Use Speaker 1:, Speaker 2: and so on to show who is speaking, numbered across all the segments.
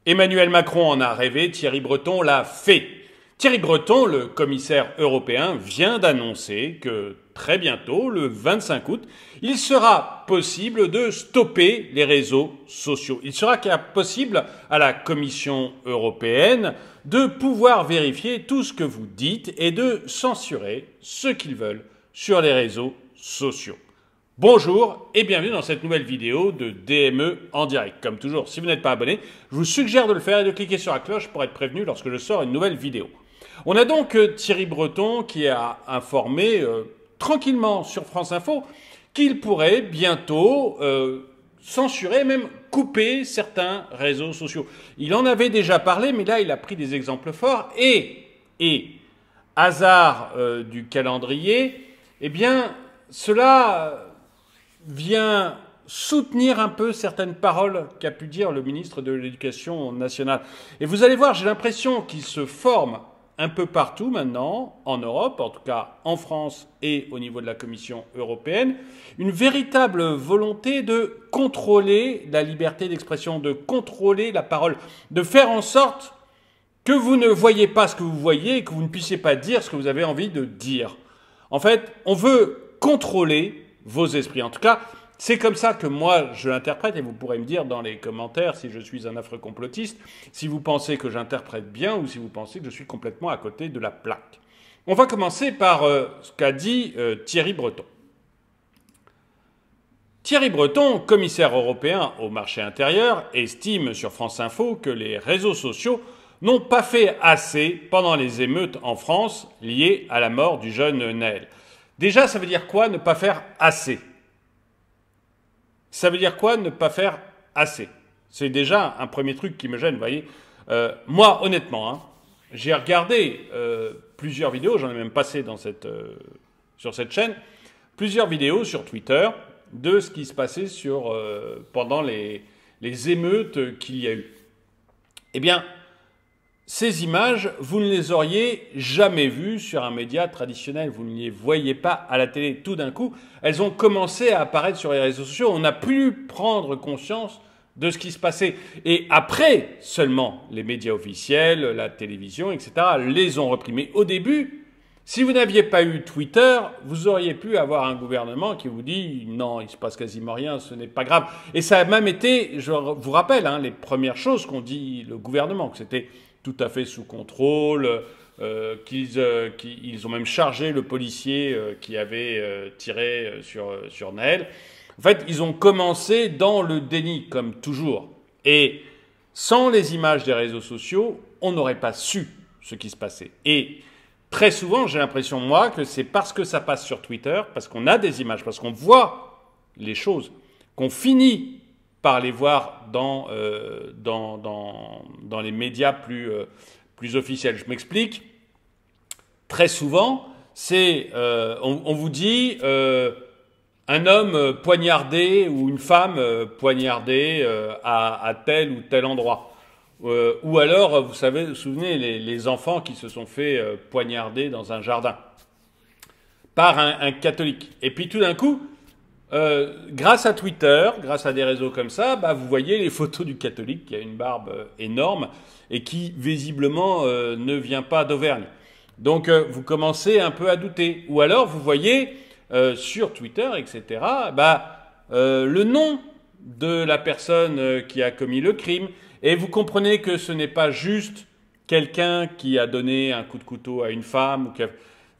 Speaker 1: Emmanuel Macron en a rêvé, Thierry Breton l'a fait. Thierry Breton, le commissaire européen, vient d'annoncer que très bientôt, le 25 août, il sera possible de stopper les réseaux sociaux. Il sera possible à la Commission européenne de pouvoir vérifier tout ce que vous dites et de censurer ce qu'ils veulent sur les réseaux sociaux. Bonjour et bienvenue dans cette nouvelle vidéo de DME en direct. Comme toujours, si vous n'êtes pas abonné, je vous suggère de le faire et de cliquer sur la cloche pour être prévenu lorsque je sors une nouvelle vidéo. On a donc Thierry Breton qui a informé tranquillement sur France Info qu'il pourrait bientôt censurer, même couper certains réseaux sociaux. Il en avait déjà parlé, mais là il a pris des exemples forts et hasard du calendrier, eh bien cela vient soutenir un peu certaines paroles qu'a pu dire le ministre de l'Éducation nationale. Et vous allez voir, j'ai l'impression qu'il se forme un peu partout maintenant, en Europe, en tout cas en France et au niveau de la Commission européenne, une véritable volonté de contrôler la liberté d'expression, de contrôler la parole, de faire en sorte que vous ne voyez pas ce que vous voyez et que vous ne puissiez pas dire ce que vous avez envie de dire. En fait, on veut contrôler vos esprits. En tout cas, c'est comme ça que moi je l'interprète, et vous pourrez me dire dans les commentaires si je suis un affreux complotiste, si vous pensez que j'interprète bien ou si vous pensez que je suis complètement à côté de la plaque. On va commencer par ce qu'a dit Thierry Breton. Thierry Breton, commissaire européen au marché intérieur, estime sur France Info que les réseaux sociaux n'ont pas fait assez pendant les émeutes en France liées à la mort du jeune Naël. Déjà, ça veut dire quoi, ne pas faire assez ? Ça veut dire quoi, ne pas faire assez ? C'est déjà un premier truc qui me gêne, vous voyez. Moi, honnêtement, j'ai regardé plusieurs vidéos, j'en ai même passé sur cette chaîne, plusieurs vidéos sur Twitter de ce qui se passait pendant les émeutes qu'il y a eu. Eh bien, ces images, vous ne les auriez jamais vues sur un média traditionnel. Vous ne les voyez pas à la télé. Tout d'un coup, elles ont commencé à apparaître sur les réseaux sociaux. On a pu prendre conscience de ce qui se passait. Et après, seulement, les médias officiels, la télévision, etc., les ont repris. Mais au début, si vous n'aviez pas eu Twitter, vous auriez pu avoir un gouvernement qui vous dit « Non, il ne se passe quasiment rien, ce n'est pas grave ». Et ça a même été, je vous rappelle, les premières choses qu'ont dit le gouvernement, que c'était tout à fait sous contrôle, qu'ils ont même chargé le policier qui avait tiré sur Naël. En fait, ils ont commencé dans le déni, comme toujours. Et sans les images des réseaux sociaux, on n'aurait pas su ce qui se passait. Et très souvent, j'ai l'impression, moi, que c'est parce que ça passe sur Twitter, parce qu'on a des images, parce qu'on voit les choses, qu'on finit par les voir dans les médias plus officiels. Je m'explique. Très souvent, on vous dit un homme poignardé ou une femme poignardée à tel ou tel endroit. Ou alors, vous souvenez, les enfants qui se sont fait poignarder dans un jardin par un catholique. Et puis tout d'un coup, grâce à Twitter, grâce à des réseaux comme ça, vous voyez les photos du catholique qui a une barbe énorme et qui visiblement ne vient pas d'Auvergne. Donc vous commencez un peu à douter. Ou alors vous voyez sur Twitter, etc., le nom de la personne qui a commis le crime. Et vous comprenez que ce n'est pas juste quelqu'un qui a donné un coup de couteau à une femme.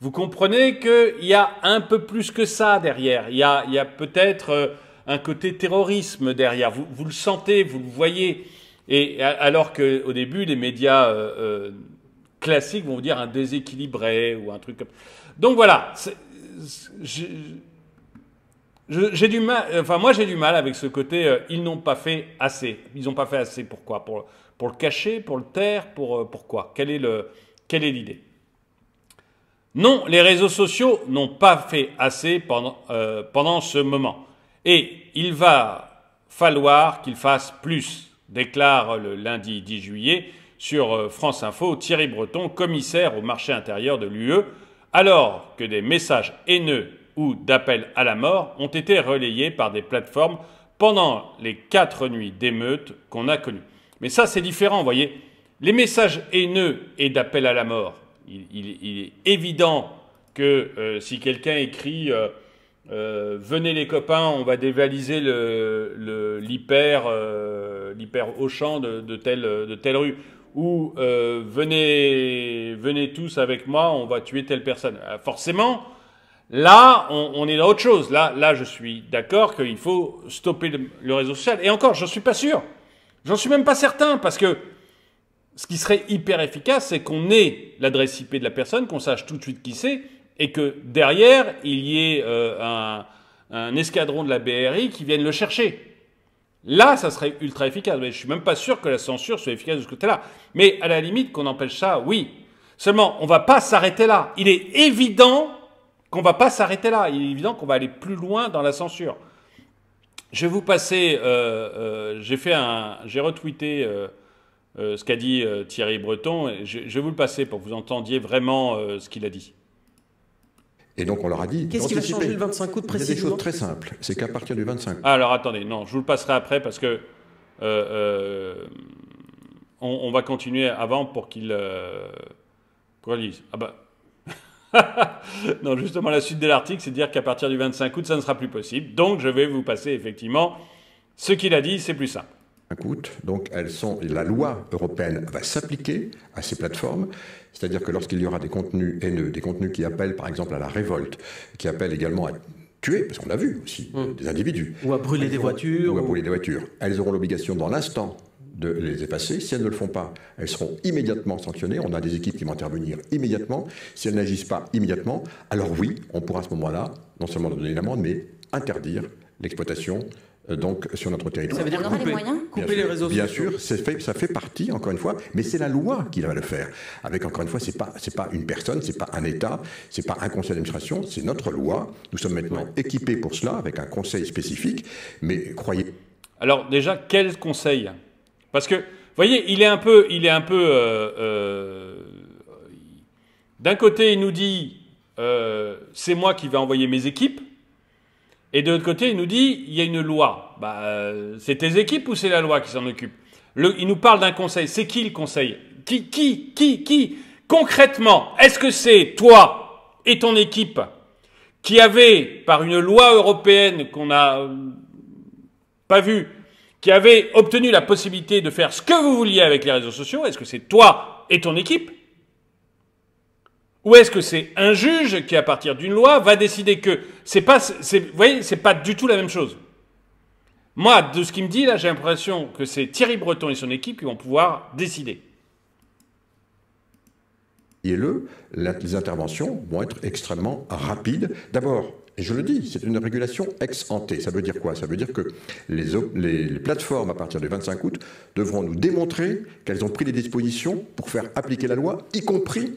Speaker 1: Vous comprenez qu'il y a un peu plus que ça derrière. Il y a peut-être un côté terrorisme derrière. Vous le sentez, vous le voyez. Et alors qu'au début, les médias classiques vont vous dire un déséquilibré ou un truc comme ça. Donc voilà. J'ai du mal. Enfin, moi, j'ai du mal avec ce côté. Ils n'ont pas fait assez. Ils n'ont pas fait assez. Pourquoi ? Pour le cacher, pour le taire, pourquoi ? Quelle est l'idée ? Non, les réseaux sociaux n'ont pas fait assez pendant ce moment. Et il va falloir qu'ils fassent plus, déclare le lundi 10 juillet sur France Info Thierry Breton, commissaire au marché intérieur de l'UE, alors que des messages haineux ou d'appels à la mort ont été relayés par des plateformes pendant les 4 nuits d'émeutes qu'on a connues. Mais ça, c'est différent, vous voyez. Les messages haineux et d'appel à la mort, il est évident que si quelqu'un écrit venez les copains, on va dévaliser l'hyper Auchan de telle rue, ou venez tous avec moi, on va tuer telle personne. Forcément, là, on est dans autre chose. Là, je suis d'accord qu'il faut stopper le réseau social. Et encore, je ne suis pas sûr. J'en suis même pas certain, parce que ce qui serait hyper efficace, c'est qu'on ait l'adresse IP de la personne, qu'on sache tout de suite qui c'est, et que derrière, il y ait un escadron de la BRI qui vienne le chercher. Là, ça serait ultra efficace. Mais je suis même pas sûr que la censure soit efficace de ce côté-là. Mais à la limite, qu'on empêche ça, oui. Seulement, on va pas s'arrêter là. Il est évident qu'on va pas s'arrêter là. Il est évident qu'on va aller plus loin dans la censure. Je vais vous passer... j'ai retweeté ce qu'a dit Thierry Breton. Je vais vous le passer pour que vous entendiez vraiment ce qu'il a dit.
Speaker 2: Et donc on leur a dit...
Speaker 3: Qu'est-ce qui va changer le 25 août précisément?
Speaker 2: Il y a des choses très simples. C'est qu'à partir du 25 août...
Speaker 1: Alors attendez, non, je vous le passerai après parce que on va continuer avant pour qu'il lise. Ah bah... non, justement, la suite de l'article, c'est de dire qu'à partir du 25 août, ça ne sera plus possible. Donc je vais vous passer effectivement ce qu'il a dit, c'est plus simple.
Speaker 2: Donc la loi européenne va s'appliquer à ces plateformes, c'est-à-dire que lorsqu'il y aura des contenus haineux, des contenus qui appellent par exemple à la révolte, qui appellent également à tuer, parce qu'on a vu aussi des individus.
Speaker 3: Ou à brûler des voitures.
Speaker 2: Ou à brûler des voitures. Elles auront l'obligation dans l'instant de les effacer. Si elles ne le font pas, elles seront immédiatement sanctionnées. On a des équipes qui vont intervenir immédiatement. Si elles n'agissent pas immédiatement, alors oui, on pourra à ce moment-là, non seulement donner l'amende, mais interdire l'exploitation donc sur notre territoire.
Speaker 3: Ça veut dire couper les réseaux sociaux.
Speaker 2: Bien sûr, ça fait partie, encore une fois, mais c'est la loi qui va le faire. Avec, encore une fois, c'est pas une personne, c'est pas un État, c'est pas un conseil d'administration, c'est notre loi. Nous sommes maintenant équipés pour cela, avec un conseil spécifique, mais croyez...
Speaker 1: Alors déjà, quel conseil? Parce que, vous voyez, il est un peu d'un côté, il nous dit, c'est moi qui vais envoyer mes équipes. Et de l'autre côté, il nous dit, il y a une loi. Bah, c'est tes équipes ou c'est la loi qui s'en occupe? Il nous parle d'un conseil. C'est qui le conseil? Qui concrètement, est-ce que c'est toi et ton équipe qui avez, par une loi européenne qu'on n'a pas vue, qui avez obtenu la possibilité de faire ce que vous vouliez avec les réseaux sociaux? Est-ce que c'est toi et ton équipe? Ou est-ce que c'est un juge qui, à partir d'une loi, va décider que vous voyez, c'est pas du tout la même chose. Moi, de ce qu'il me dit, là, j'ai l'impression que c'est Thierry Breton et son équipe qui vont pouvoir décider.
Speaker 2: Et les interventions vont être extrêmement rapides. D'abord, et je le dis, c'est une régulation ex ante. Ça veut dire quoi? Ça veut dire que les plateformes, à partir du 25 août, devront nous démontrer qu'elles ont pris des dispositions pour faire appliquer la loi, y compris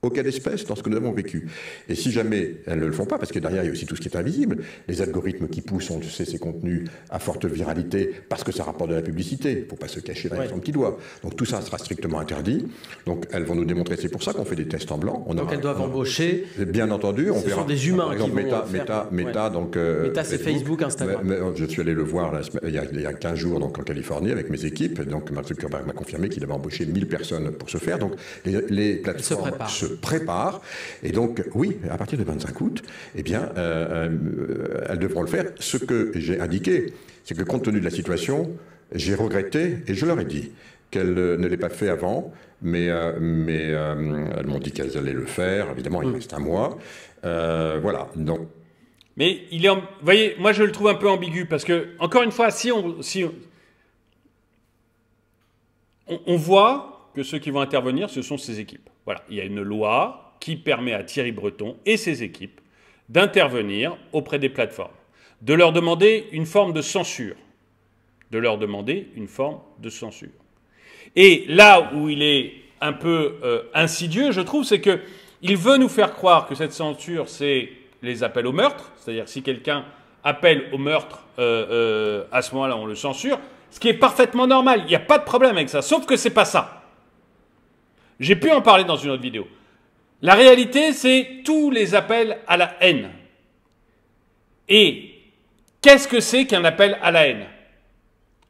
Speaker 2: au cas d'espèce dans ce que nous avons vécu. Et si jamais elles ne le font pas, parce que derrière il y a aussi tout ce qui est invisible, les algorithmes qui poussent, on sait, ces contenus à forte viralité, parce que ça rapporte de la publicité, il ne faut pas se cacher derrière son petit doigt. Donc tout ça sera strictement interdit. Donc elles vont nous démontrer, c'est pour ça qu'on fait des tests en blanc.
Speaker 3: Donc elles doivent embaucher.
Speaker 2: Bien entendu, on verra.
Speaker 3: Ce sont des humains
Speaker 2: par exemple,
Speaker 3: qui vont
Speaker 2: Meta, donc...
Speaker 3: Meta, c'est Facebook, Instagram.
Speaker 2: Je suis allé le voir il y a 15 jours donc, en Californie avec mes équipes. Donc Mark Zuckerberg m'a confirmé qu'il avait embauché 1000 personnes pour ce faire. Donc les plateformes se préparent. Et donc, oui, à partir du 25 août, eh bien, elles devront le faire. Ce que j'ai indiqué, c'est que compte tenu de la situation, j'ai regretté, et je leur ai dit, qu'elles ne l'aient pas fait avant, mais elles m'ont dit qu'elles allaient le faire. Évidemment, il reste un mois. Voilà, donc...
Speaker 1: Mais vous voyez, moi je le trouve un peu ambigu, parce que, encore une fois, si on voit que ceux qui vont intervenir, ce sont ces équipes. Voilà, il y a une loi qui permet à Thierry Breton et ses équipes d'intervenir auprès des plateformes, de leur demander une forme de censure. Et là où il est un peu insidieux, je trouve, c'est qu'il veut nous faire croire que cette censure, c'est les appels au meurtre, c'est-à-dire si quelqu'un appelle au meurtre, à ce moment-là, on le censure, ce qui est parfaitement normal, il n'y a pas de problème avec ça, sauf que c'est pas ça. J'ai pu en parler dans une autre vidéo. La réalité, c'est tous les appels à la haine. Et qu'est-ce que c'est qu'un appel à la haine?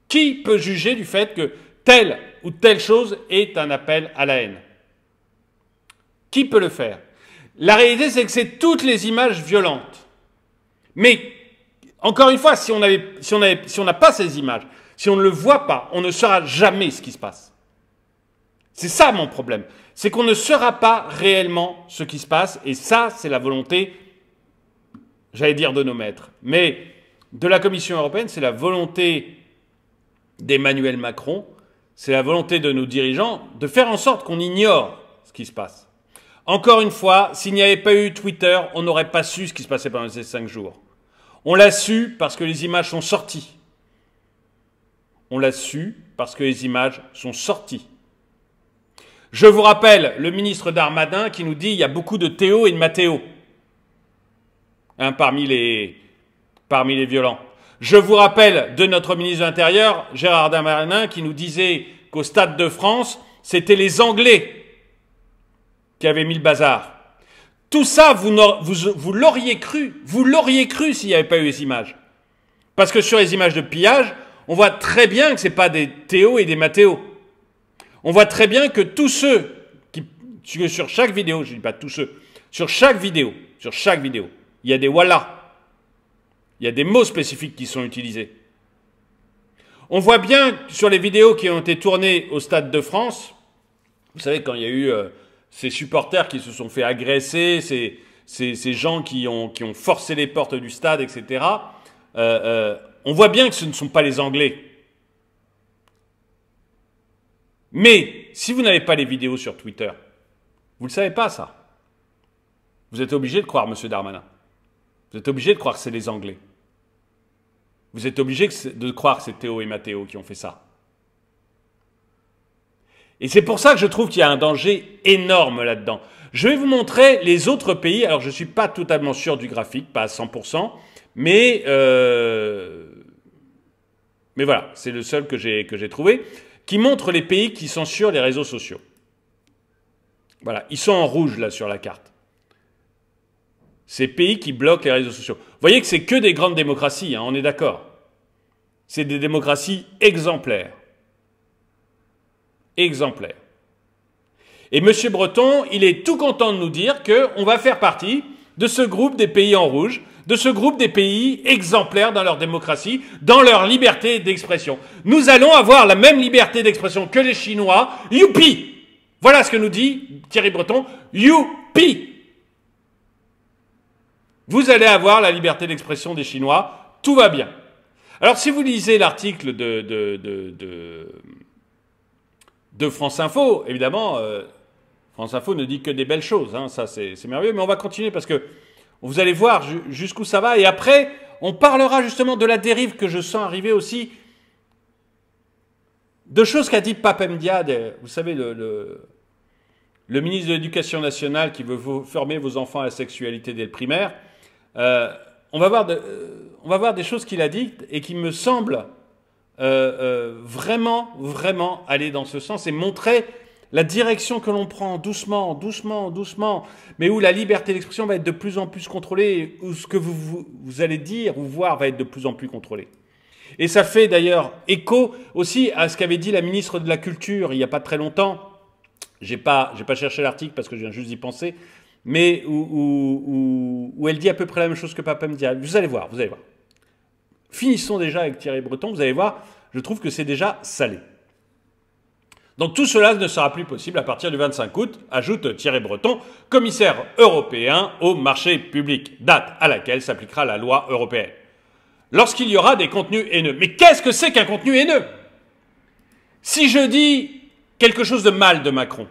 Speaker 1: Qui peut juger du fait que telle ou telle chose est un appel à la haine. Qui peut le faire? La réalité, c'est que c'est toutes les images violentes. Mais, encore une fois, si on n'a pas ces images, si on ne le voit pas, on ne saura jamais ce qui se passe. C'est ça mon problème. C'est qu'on ne saura pas réellement ce qui se passe, et ça, c'est la volonté, j'allais dire de nos maîtres, mais de la Commission européenne, c'est la volonté d'Emmanuel Macron, c'est la volonté de nos dirigeants de faire en sorte qu'on ignore ce qui se passe. Encore une fois, s'il n'y avait pas eu Twitter, on n'aurait pas su ce qui se passait pendant ces 5 jours. On l'a su parce que les images sont sorties. On l'a su parce que les images sont sorties. Je vous rappelle le ministre Darmanin qui nous dit il y a beaucoup de Théo et de Mathéo parmi les violents. Je vous rappelle de notre ministre de l'Intérieur, Gérald Darmanin, qui nous disait qu'au Stade de France, c'était les Anglais qui avaient mis le bazar. Tout ça, vous l'auriez cru. Vous l'auriez cru s'il n'y avait pas eu les images. Parce que sur les images de pillage, on voit très bien que ce n'est pas des Théo et des Mathéo. On voit très bien que tous ceux qui, sur chaque vidéo, je ne dis pas tous ceux, sur chaque vidéo, il y a des voilà. Il y a des mots spécifiques qui sont utilisés. On voit bien sur les vidéos qui ont été tournées au Stade de France, vous savez, quand il y a eu ces supporters qui se sont fait agresser, ces gens qui ont forcé les portes du stade, etc., on voit bien que ce ne sont pas les Anglais. Mais si vous n'avez pas les vidéos sur Twitter, vous ne le savez pas ça. Vous êtes obligé de croire M. Darmanin. Vous êtes obligé de croire que c'est les Anglais. Vous êtes obligé de croire que c'est Théo et Mathéo qui ont fait ça. Et c'est pour ça que je trouve qu'il y a un danger énorme là-dedans. Je vais vous montrer les autres pays. Alors, je ne suis pas totalement sûr du graphique, pas à 100%, mais voilà, c'est le seul que j'ai trouvé, qui montre les pays qui sont sur les réseaux sociaux. Voilà, ils sont en rouge là sur la carte. Ces pays qui bloquent les réseaux sociaux. Vous voyez que c'est que des grandes démocraties, hein, on est d'accord. C'est des démocraties exemplaires. Exemplaires. Et M. Breton, il est tout content de nous dire qu'on va faire partie de ce groupe des pays en rouge, de ce groupe des pays exemplaires dans leur démocratie, dans leur liberté d'expression. Nous allons avoir la même liberté d'expression que les Chinois. Youpi! Voilà ce que nous dit Thierry Breton. Youpi! Vous allez avoir la liberté d'expression des Chinois. Tout va bien. Alors, si vous lisez l'article de France Info, évidemment, France Info ne dit que des belles choses. Hein, ça, c'est merveilleux. Mais on va continuer parce que vous allez voir jusqu'où ça va. Et après, on parlera justement de la dérive que je sens arriver aussi. De choses qu'a dit Pape M'Diad. Vous savez, le ministre de l'Éducation nationale qui veut former vos enfants à la sexualité dès le primaire. On va voir des choses qu'il a dites et qui me semblent vraiment aller dans ce sens et montrer la direction que l'on prend doucement, mais où la liberté d'expression va être de plus en plus contrôlée, où ce que vous allez dire ou voir va être de plus en plus contrôlé. Et ça fait d'ailleurs écho aussi à ce qu'avait dit la ministre de la Culture il n'y a pas très longtemps. J'ai pas cherché l'article parce que je viens juste d'y penser, mais où elle dit à peu près la même chose que Pape M'Diad. Vous allez voir. Finissons déjà avec Thierry Breton, vous allez voir, je trouve que c'est déjà salé. Donc tout cela ne sera plus possible à partir du 25 août, ajoute Thierry Breton, commissaire européen au marché public, date à laquelle s'appliquera la loi européenne. Lorsqu'il y aura des contenus haineux. Mais qu'est-ce que c'est qu'un contenu haineux? Si je dis quelque chose de mal de Macron,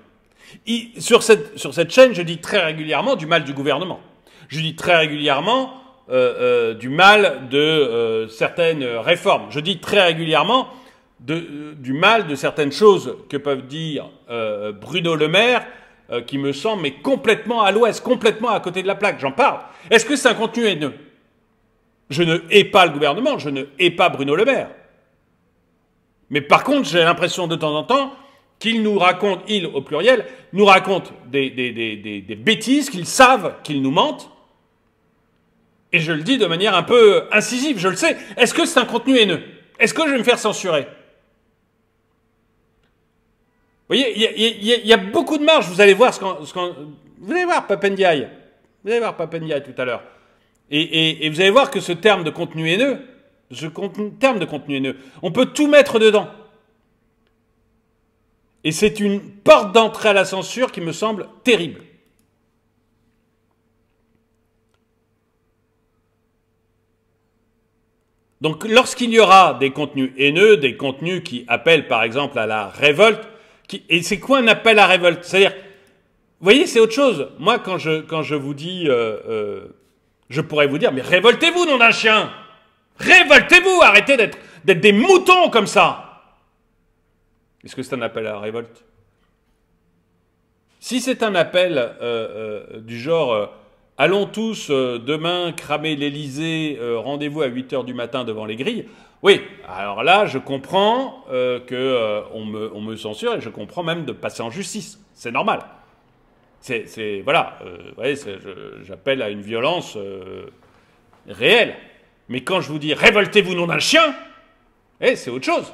Speaker 1: sur cette chaîne, je dis très régulièrement du mal du gouvernement. Je dis très régulièrement du mal de certaines réformes. Je dis très régulièrement du mal de certaines choses que peuvent dire Bruno Le Maire, qui me semble mais complètement à l'ouest, complètement à côté de la plaque. J'en parle. Est-ce que c'est un contenu haineux? Je ne hais pas le gouvernement, je ne hais pas Bruno Le Maire. Mais par contre, j'ai l'impression de temps en temps qu'il nous raconte, il au pluriel, nous raconte des bêtises, qu'ils savent qu'ils nous mentent. Et je le dis de manière un peu incisive, je le sais. Est-ce que c'est un contenu haineux? Est-ce que je vais me faire censurer? voyez, il y a beaucoup de marge. Vous allez voir vous allez voir Papendiaï. Vous allez voir Papendiaï tout à l'heure. Et vous allez voir que ce terme de contenu haineux, on peut tout mettre dedans. Et c'est une porte d'entrée à la censure qui me semble terrible. Donc, lorsqu'il y aura des contenus haineux, des contenus qui appellent, par exemple, à la révolte, et c'est quoi un appel à révolte? C'est-à-dire, vous voyez, c'est autre chose. Moi, quand je vous dis, je pourrais vous dire, mais révoltez-vous, nom d'un chien! Révoltez-vous! Arrêtez d'être des moutons comme ça! Est-ce que c'est un appel à la révolte? Si c'est un appel du genre allons tous demain cramer l'Élysée, rendez-vous à 8h du matin devant les grilles, oui, alors là je comprends qu'on me censure et je comprends même de passer en justice. C'est normal. Voilà, vous voyez, j'appelle à une violence réelle. Mais quand je vous dis révoltez-vous nom d'un chien, c'est autre chose.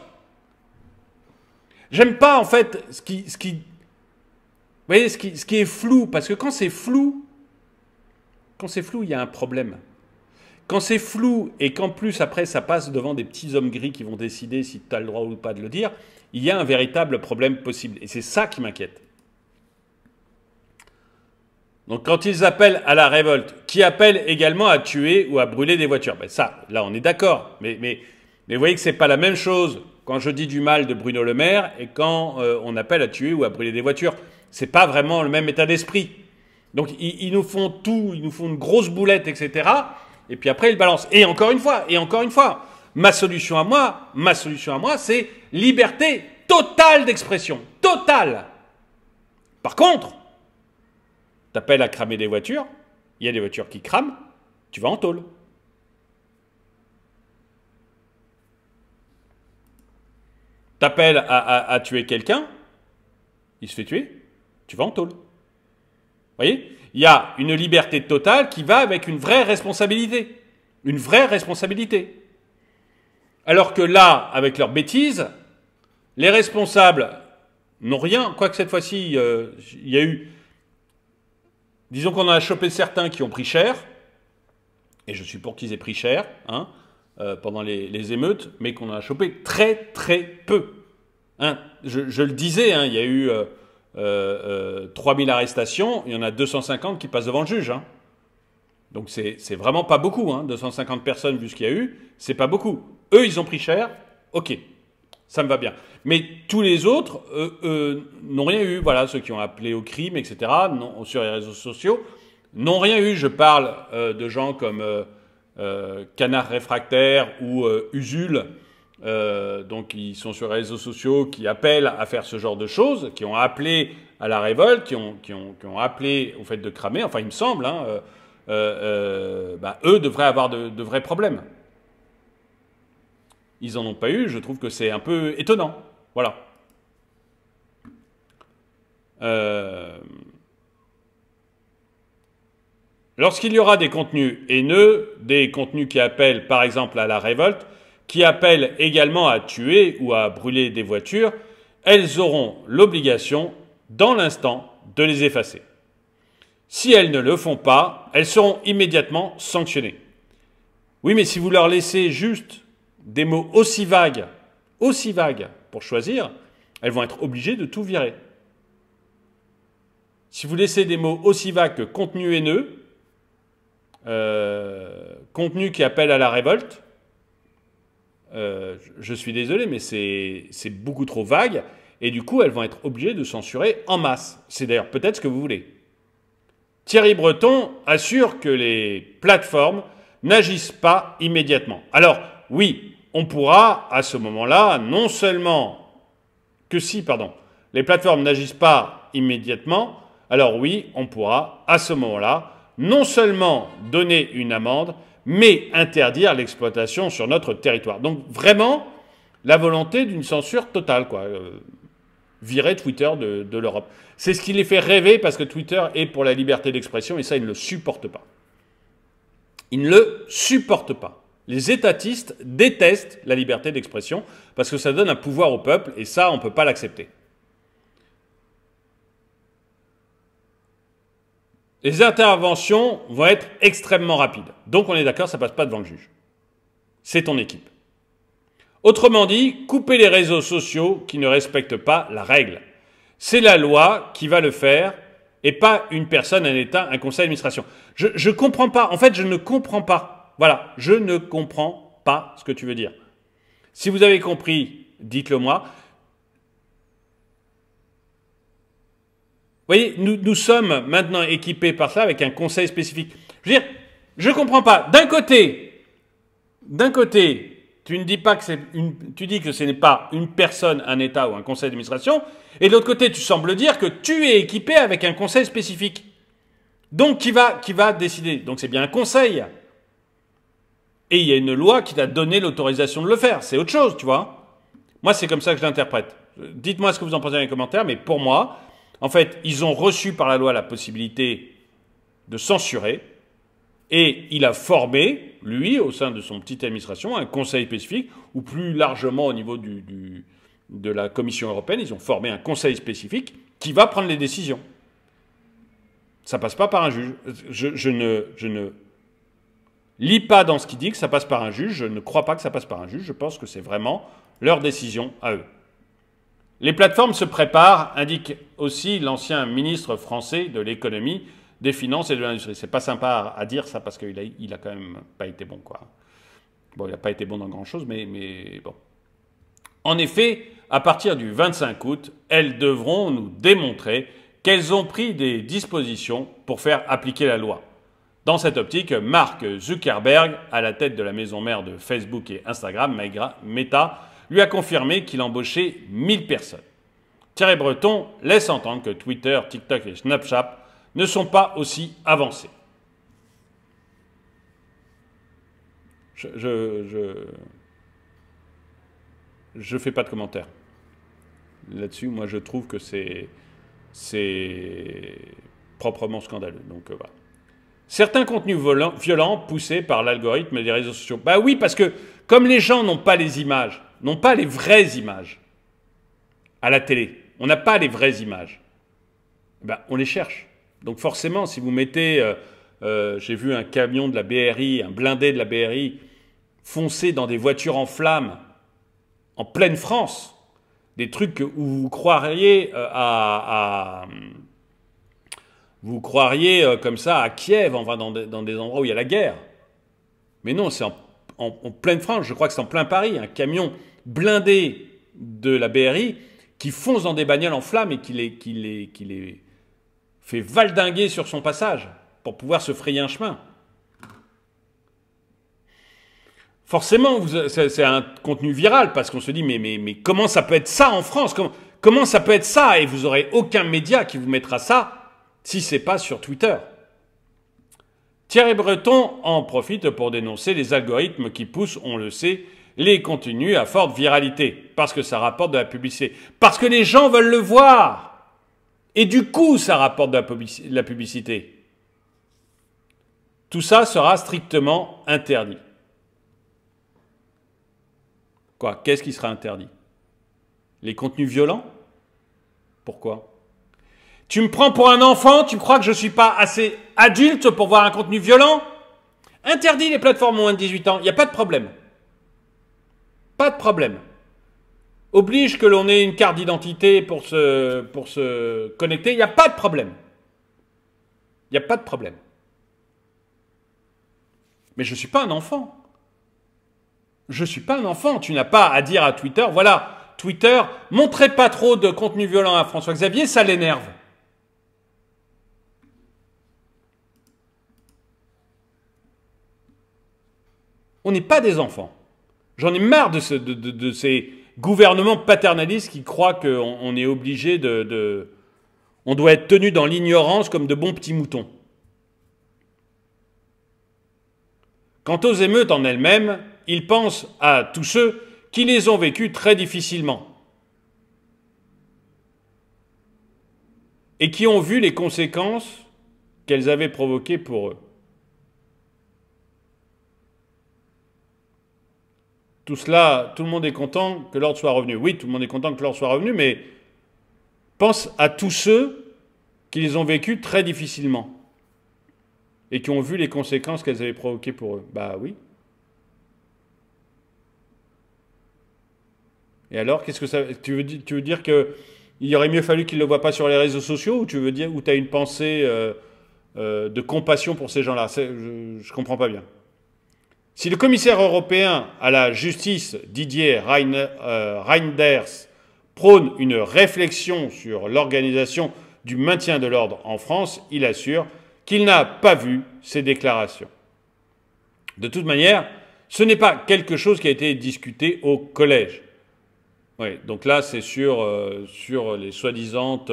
Speaker 1: J'aime pas, en fait, ce qui est flou, parce que quand c'est flou, il y a un problème. Quand c'est flou, et qu'en plus, après, ça passe devant des petits hommes gris qui vont décider si tu as le droit ou pas de le dire, il y a un véritable problème possible. Et c'est ça qui m'inquiète. Donc, quand ils appellent à la révolte, qui appellent également à tuer ou à brûler des voitures, ben ça, là, on est d'accord. Mais vous voyez que c'est pas la même chose quand je dis du mal de Bruno Le Maire et quand on appelle à tuer ou à brûler des voitures. C'est pas vraiment le même état d'esprit. Donc ils nous font tout, ils nous font une grosse boulette, etc. Et puis après ils balancent. Et encore une fois, ma solution à moi, c'est liberté totale d'expression. Totale. Par contre, t'appelles à cramer des voitures, il y a des voitures qui crament, tu vas en tôle. T'appelles à tuer quelqu'un, il se fait tuer, tu vas en tôle. Vous voyez? Il y a une liberté totale qui va avec une vraie responsabilité. Une vraie responsabilité. Alors que là, avec leurs bêtises, les responsables n'ont rien, quoique cette fois-ci, il y a eu... Disons qu'on en a chopé certains qui ont pris cher, et je suis pour qu'ils aient pris cher, pendant les émeutes, mais qu'on en a chopé très très peu. Je le disais, il y a eu 3000 arrestations, il y en a 250 qui passent devant le juge. Donc c'est vraiment pas beaucoup, 250 personnes vu ce qu'il y a eu, c'est pas beaucoup. Eux, ils ont pris cher, ok, ça me va bien. Mais tous les autres n'ont rien eu, voilà, ceux qui ont appelé au crime, etc., sur les réseaux sociaux, n'ont rien eu. Je parle de gens comme... Canard Réfractaire ou Usul, donc ils sont sur les réseaux sociaux, qui appellent à faire ce genre de choses, qui ont appelé à la révolte, qui ont appelé au fait de cramer, enfin il me semble, eux devraient avoir de vrais problèmes. Ils en ont pas eu, je trouve que c'est un peu étonnant. Voilà. Lorsqu'il y aura des contenus haineux, des contenus qui appellent par exemple à la révolte, qui appellent également à tuer ou à brûler des voitures, elles auront l'obligation, dans l'instant, de les effacer. Si elles ne le font pas, elles seront immédiatement sanctionnées. Oui, mais si vous leur laissez juste des mots aussi vagues pour choisir, elles vont être obligées de tout virer. Si vous laissez des mots aussi vagues que contenu haineux, contenu qui appelle à la révolte, je suis désolé, mais c'est beaucoup trop vague, et du coup, elles vont être obligées de censurer en masse. C'est d'ailleurs peut-être ce que vous voulez. Thierry Breton assure que les plateformes n'agissent pas immédiatement. Alors, oui, on pourra, à ce moment-là, non seulement que si, les plateformes n'agissent pas immédiatement, alors oui, on pourra, à ce moment-là, non seulement donner une amende, mais interdire l'exploitation sur notre territoire. Donc vraiment, la volonté d'une censure totale, quoi. Virer Twitter de l'Europe. C'est ce qui les fait rêver, parce que Twitter est pour la liberté d'expression, et ça, ils ne le supportent pas. Ils ne le supportent pas. Les étatistes détestent la liberté d'expression, parce que ça donne un pouvoir au peuple, et ça, on ne peut pas l'accepter. les interventions vont être extrêmement rapides. Donc on est d'accord, ça ne passe pas devant le juge. C'est ton équipe. Autrement dit, couper les réseaux sociaux qui ne respectent pas la règle. C'est la loi qui va le faire et pas une personne, un État, un conseil d'administration. Je ne comprends pas. En fait, je ne comprends pas. Voilà, je ne comprends pas ce que tu veux dire. Si vous avez compris, dites-le moi. Vous voyez, nous sommes maintenant équipés par ça avec un conseil spécifique. Je veux dire, je ne comprends pas. D'un côté, tu ne dis pas que tu dis que ce n'est pas une personne, un État ou un conseil d'administration, et de l'autre côté, tu sembles dire que tu es équipé avec un conseil spécifique. Donc, qui va décider. Donc, c'est bien un conseil. Et il y a une loi qui t'a donné l'autorisation de le faire. C'est autre chose, tu vois. Moi, c'est comme ça que je l'interprète. Dites-moi ce que vous en pensez dans les commentaires, mais pour moi, en fait, ils ont reçu par la loi la possibilité de censurer, et il a formé, lui, au sein de son petite administration, un conseil spécifique, ou plus largement au niveau de la Commission européenne, ils ont formé un conseil spécifique qui va prendre les décisions. Ça passe pas par un juge. Je ne lis pas dans ce qu'il dit que ça passe par un juge, je ne crois pas que ça passe par un juge, je pense que c'est vraiment leur décision à eux. Les plateformes se préparent, indique aussi l'ancien ministre français de l'économie, des finances et de l'industrie. C'est pas sympa à dire ça parce qu'il a quand même pas été bon, quoi. Bon, il n'a pas été bon dans grand-chose, mais bon. En effet, à partir du 25 août, elles devront nous démontrer qu'elles ont pris des dispositions pour faire appliquer la loi. Dans cette optique, Mark Zuckerberg, à la tête de la maison mère de Facebook et Instagram, Meta, lui a confirmé qu'il embauchait 1000 personnes. Thierry Breton laisse entendre que Twitter, TikTok et Snapchat ne sont pas aussi avancés. Je fais pas de commentaires. Là-dessus, moi, je trouve que c'est proprement scandaleux. Donc, voilà. Certains contenus violents poussés par l'algorithme des réseaux sociaux. Bah oui, parce que comme les gens n'ont pas les images, n'ont pas les vraies images à la télé, on n'a pas les vraies images, bah, on les cherche. Donc forcément, si vous mettez, j'ai vu un camion de la BRI, un blindé de la BRI, foncer dans des voitures en flammes, en pleine France, des trucs où vous croiriez vous croiriez comme ça à Kiev, enfin dans des endroits où il y a la guerre. Mais non, c'est en pleine France, je crois que c'est en plein Paris, un camion blindé de la BRI qui fonce dans des bagnoles en flammes et qui les fait valdinguer sur son passage pour pouvoir se frayer un chemin. Forcément, c'est un contenu viral parce qu'on se dit mais comment ça peut être ça en France, comment ça peut être ça? Et vous n'aurez aucun média qui vous mettra ça si ce n'est pas sur Twitter. Thierry Breton en profite pour dénoncer les algorithmes qui poussent, on le sait, les contenus à forte viralité, parce que ça rapporte de la publicité, parce que les gens veulent le voir, et du coup ça rapporte de la publicité. Tout ça sera strictement interdit. Quoi? Qu'est-ce qui sera interdit? Les contenus violents? Pourquoi? Tu me prends pour un enfant? Tu crois que je ne suis pas assez adulte pour voir un contenu violent? Interdit les plateformes moins de 18 ans, il n'y a pas de problème. Pas de problème. Oblige que l'on ait une carte d'identité pour se connecter, il n'y a pas de problème. Il n'y a pas de problème. Mais je ne suis pas un enfant. Je ne suis pas un enfant. Tu n'as pas à dire à Twitter, voilà, Twitter, montrez pas trop de contenu violent à François Xavier, ça l'énerve. On n'est pas des enfants. J'en ai marre de ces gouvernements paternalistes qui croient qu'on est obligé on doit être tenu dans l'ignorance comme de bons petits moutons. Quant aux émeutes en elles-mêmes, ils pensent à tous ceux qui les ont vécues très difficilement et qui ont vu les conséquences qu'elles avaient provoquées pour eux. Tout cela, tout le monde est content que l'ordre soit revenu. Oui, tout le monde est content que l'ordre soit revenu, mais pense à tous ceux qui les ont vécus très difficilement. et qui ont vu les conséquences qu'elles avaient provoquées pour eux. Bah oui. Et alors, qu'est-ce que ça... Tu veux dire qu'il aurait mieux fallu qu'ils ne le voient pas sur les réseaux sociaux, ou tu veux dire, ou tu as une pensée de compassion pour ces gens-là? Je ne comprends pas bien. Si le commissaire européen à la justice, Didier Reynders, prône une réflexion sur l'organisation du maintien de l'ordre en France, il assure qu'il n'a pas vu ces déclarations. De toute manière, ce n'est pas quelque chose qui a été discuté au collège. Oui, donc là, c'est sur les soi-disant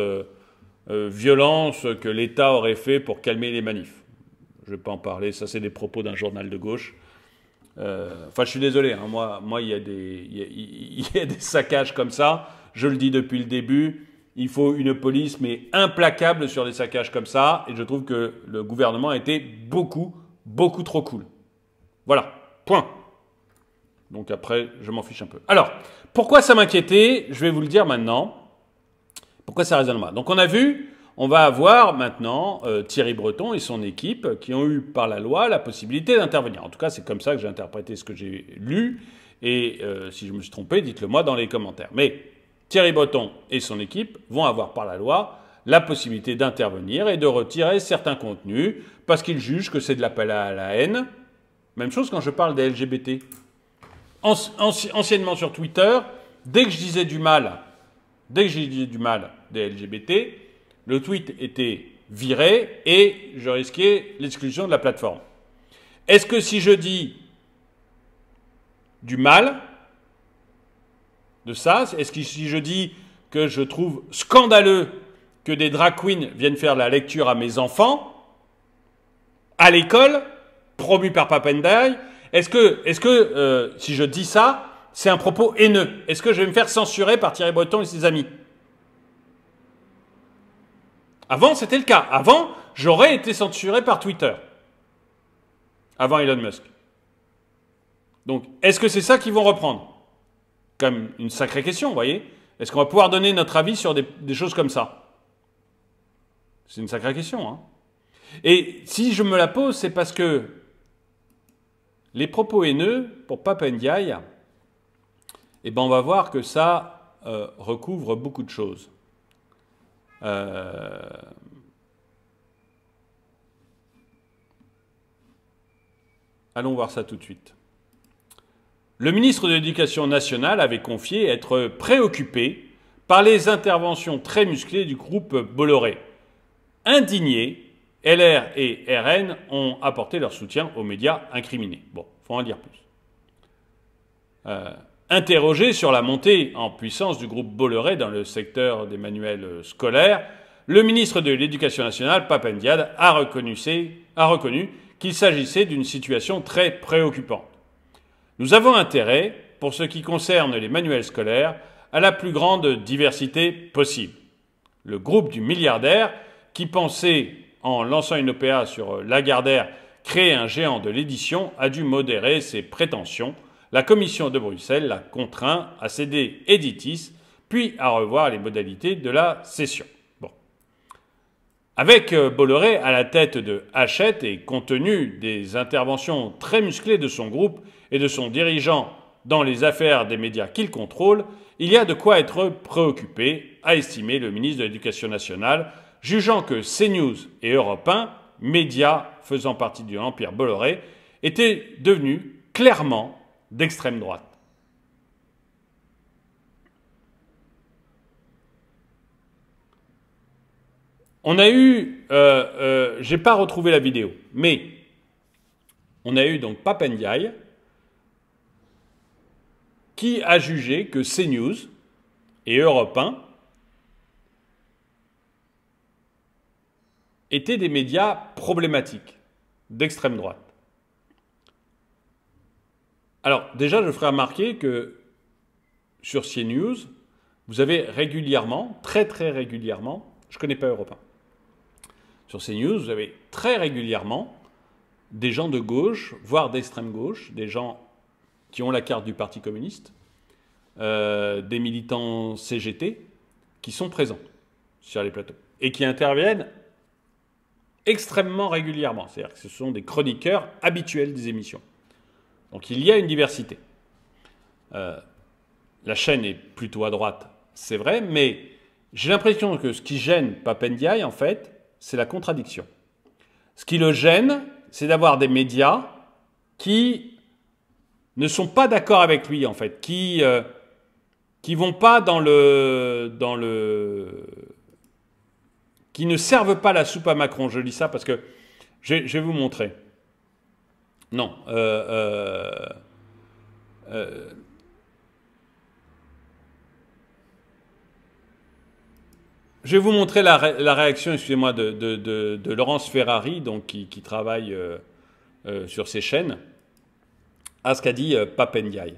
Speaker 1: violences que l'État aurait fait pour calmer les manifs. Je ne vais pas en parler, ça c'est des propos d'un journal de gauche. Enfin, je suis désolé, hein, moi il y a des saccages comme ça, je le dis depuis le début, il faut une police mais implacable sur des saccages comme ça, et je trouve que le gouvernement a été beaucoup trop cool. Voilà, point. Donc après, je m'en fiche un peu. Alors, pourquoi ça m'inquiétait? Je vais vous le dire maintenant. Pourquoi ça résonne mal? Donc on a vu, on va avoir maintenant Thierry Breton et son équipe qui ont eu par la loi la possibilité d'intervenir. En tout cas, c'est comme ça que j'ai interprété ce que j'ai lu. Et si je me suis trompé, dites-le moi dans les commentaires. Mais Thierry Breton et son équipe vont avoir par la loi la possibilité d'intervenir et de retirer certains contenus parce qu'ils jugent que c'est de l'appel à la haine. Même chose quand je parle des LGBT. Anciennement sur Twitter, dès que je disais du mal des LGBT, le tweet était viré et je risquais l'exclusion de la plateforme. Est-ce que si je dis du mal de ça, est-ce que si je dis que je trouve scandaleux que des drag queens viennent faire la lecture à mes enfants à l'école, promu par Pap Ndiaye, est-ce que si je dis ça, c'est un propos haineux? Est-ce que je vais me faire censurer par Thierry Breton et ses amis? Avant, c'était le cas. Avant, j'aurais été censuré par Twitter. Avant Elon Musk. Donc, est-ce que c'est ça qu'ils vont reprendre? Comme une sacrée question, vous voyez? Est-ce qu'on va pouvoir donner notre avis sur des choses comme ça? C'est une sacrée question, hein. Et si je me la pose, c'est parce que les propos haineux, pour Pap Ndiaye, eh ben on va voir que ça recouvre beaucoup de choses. Allons voir ça tout de suite. Le ministre de l'Éducation nationale avait confié être préoccupé par les interventions très musclées du groupe Bolloré. Indignés, LR et RN ont apporté leur soutien aux médias incriminés. Bon, faut en dire plus. Interrogé sur la montée en puissance du groupe Bolloré dans le secteur des manuels scolaires, le ministre de l'Éducation nationale, Pap Ndiaye, a reconnu qu'il s'agissait d'une situation très préoccupante. Nous avons intérêt, pour ce qui concerne les manuels scolaires, à la plus grande diversité possible. Le groupe du milliardaire, qui pensait, en lançant une OPA sur Lagardère, créer un géant de l'édition, a dû modérer ses prétentions. La commission de Bruxelles l'a contraint à céder Editis, puis à revoir les modalités de la cession. Bon. Avec Bolloré à la tête de Hachette et compte tenu des interventions très musclées de son groupe et de son dirigeant dans les affaires des médias qu'il contrôle, il y a de quoi être préoccupé, a estimé le ministre de l'Éducation nationale, jugeant que CNews et Europe 1, médias faisant partie de l'empire Bolloré, étaient devenus clairement d'extrême droite. On a eu, j'ai pas retrouvé la vidéo, mais on a eu donc Pap Ndiaye qui a jugé que CNews et Europe 1 étaient des médias problématiques, d'extrême droite. Alors, déjà, je ferai remarquer que sur CNews, vous avez régulièrement, très régulièrement, je ne connais pas Europe 1. Sur CNews, vous avez très régulièrement des gens de gauche, voire d'extrême gauche, des gens qui ont la carte du Parti communiste, des militants CGT, qui sont présents sur les plateaux et qui interviennent extrêmement régulièrement. C'est-à-dire que ce sont des chroniqueurs habituels des émissions. Donc il y a une diversité. La chaîne est plutôt à droite, c'est vrai, mais j'ai l'impression que ce qui gêne Pape Ndiaye, en fait, c'est la contradiction. Ce qui le gêne, c'est d'avoir des médias qui ne sont pas d'accord avec lui, en fait, qui vont pas qui ne servent pas la soupe à Macron. Je dis ça parce que je vais vous montrer. Non. Je vais vous montrer la réaction, excusez-moi, de Laurence Ferrari, donc, qui travaille sur ces chaînes, à ce qu'a dit Pape Ndiaye.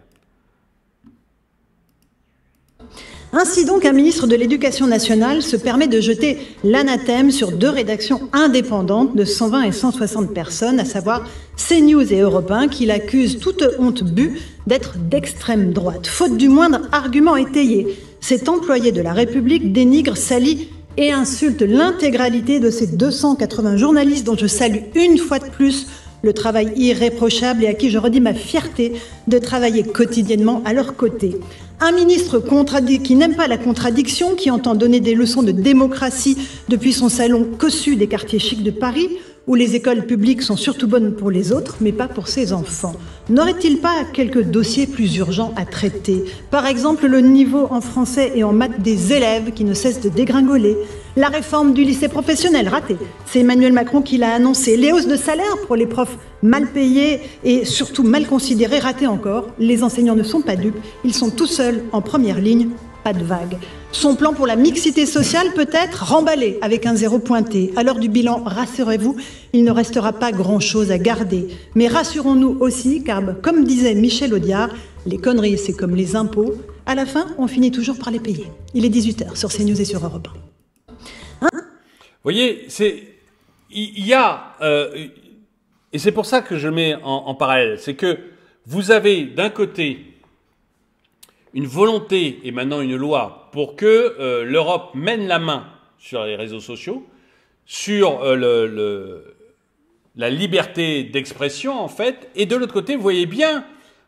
Speaker 4: Ainsi donc, un ministre de l'Éducation nationale se permet de jeter l'anathème sur 2 rédactions indépendantes de 120 et 160 personnes, à savoir CNews et Europe 1, qui l'accusent toute honte bue d'être d'extrême droite. Faute du moindre argument étayé, cet employé de la République dénigre, salit et insulte l'intégralité de ces 280 journalistes dont je salue une fois de plus le travail irréprochable et à qui je redis ma fierté de travailler quotidiennement à leur côté. Un ministre qui n'aime pas la contradiction, qui entend donner des leçons de démocratie depuis son salon cossu des quartiers chics de Paris, où les écoles publiques sont surtout bonnes pour les autres, mais pas pour ses enfants. N'aurait-il pas quelques dossiers plus urgents à traiter? Par exemple, le niveau en français et en maths des élèves qui ne cesse de dégringoler. La réforme du lycée professionnel, ratée. C'est Emmanuel Macron qui l'a annoncé. Les hausses de salaire pour les profs mal payés et surtout mal considérés, ratées encore. Les enseignants ne sont pas dupes. Ils sont tout seuls en première ligne. Pas de vague. Son plan pour la mixité sociale peut être remballé avec un 0 pointé. À l'heure du bilan, rassurez-vous, il ne restera pas grand-chose à garder. Mais rassurons-nous aussi, car comme disait Michel Audiard, les conneries, c'est comme les impôts. À la fin, on finit toujours par les payer. Il est 18h sur CNews et sur Europe 1.
Speaker 1: Vous voyez, il y a... et c'est pour ça que je mets en parallèle. C'est que vous avez d'un côté une volonté et maintenant une loi pour que l'Europe mène la main sur les réseaux sociaux, sur la liberté d'expression en fait, et de l'autre côté, vous voyez bien,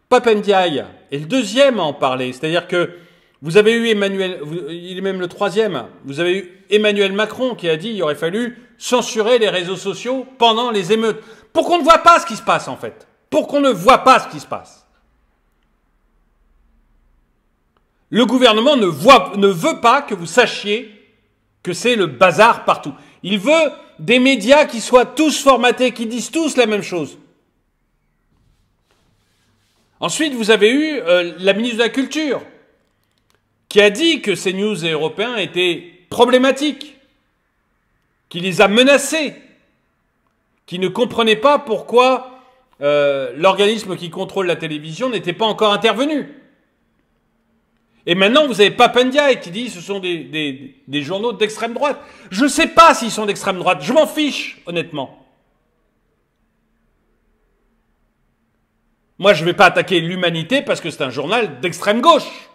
Speaker 1: Pape Ndiaye est le deuxième à en parler, c'est-à-dire que vous avez eu il est même le troisième, vous avez eu Emmanuel Macron qui a dit qu'il aurait fallu censurer les réseaux sociaux pendant les émeutes, pour qu'on ne voit pas ce qui se passe en fait, pour qu'on ne voit pas ce qui se passe. Le gouvernement ne veut pas que vous sachiez que c'est le bazar partout. Il veut des médias qui soient tous formatés, qui disent tous la même chose. Ensuite, vous avez eu la ministre de la Culture qui a dit que CNews et Europe 1 étaient problématiques, qui les a menacés, qui ne comprenaient pas pourquoi l'organisme qui contrôle la télévision n'était pas encore intervenu. Et maintenant, vous avez Pape Ndiaye qui dit que ce sont des journaux d'extrême droite. Je ne sais pas s'ils sont d'extrême droite. Je m'en fiche, honnêtement. Moi, je ne vais pas attaquer l'Humanité parce que c'est un journal d'extrême gauche.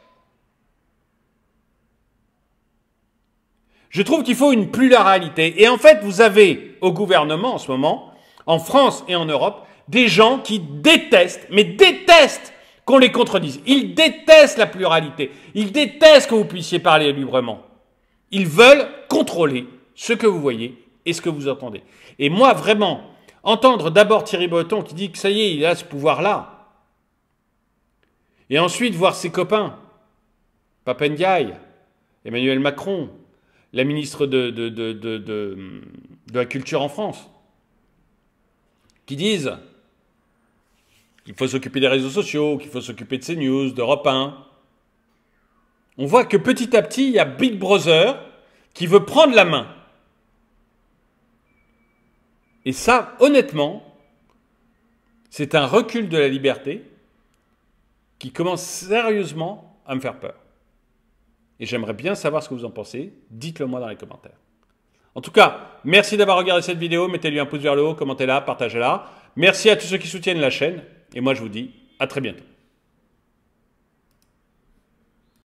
Speaker 1: Je trouve qu'il faut une pluralité. Et en fait, vous avez au gouvernement en ce moment, en France et en Europe, des gens qui détestent, mais détestent qu'on les contredise. Ils détestent la pluralité. Ils détestent que vous puissiez parler librement. Ils veulent contrôler ce que vous voyez et ce que vous entendez. Et moi, vraiment, entendre d'abord Thierry Breton qui dit que ça y est, il a ce pouvoir-là, et ensuite voir ses copains, Pape Ndiaye, Emmanuel Macron, la ministre de la Culture en France, qui disent qu'il faut s'occuper des réseaux sociaux, qu'il faut s'occuper de CNews, d'Europe 1. On voit que petit à petit, il y a Big Brother qui veut prendre la main. Et ça, honnêtement, c'est un recul de la liberté qui commence sérieusement à me faire peur. Et j'aimerais bien savoir ce que vous en pensez. Dites-le moi dans les commentaires. En tout cas, merci d'avoir regardé cette vidéo. Mettez-lui un pouce vers le haut, commentez-la, partagez-la. Merci à tous ceux qui soutiennent la chaîne. Et moi, je vous dis à très bientôt.